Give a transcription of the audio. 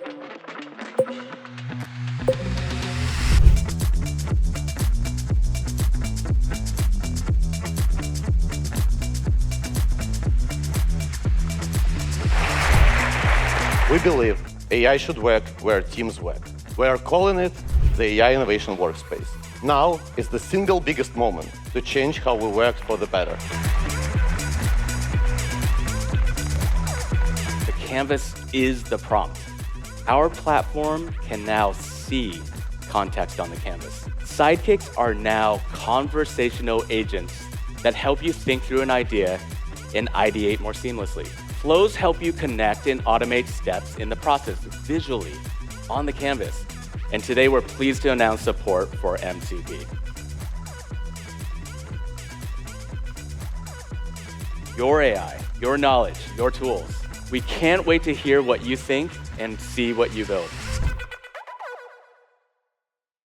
We believe AI should work where teams work. We are calling it the AI Innovation Workspace. Now is the single biggest moment to change how we work for the better. The canvas is the prompt. Our platform can now see context on the canvas. Sidekicks are now conversational agents that help you think through an idea and ideate more seamlessly. Flows help you connect and automate steps in the process visually on the canvas. And today we're pleased to announce support for MCP. Your AI, your knowledge, your tools. We can't wait to hear what you think and see what you build.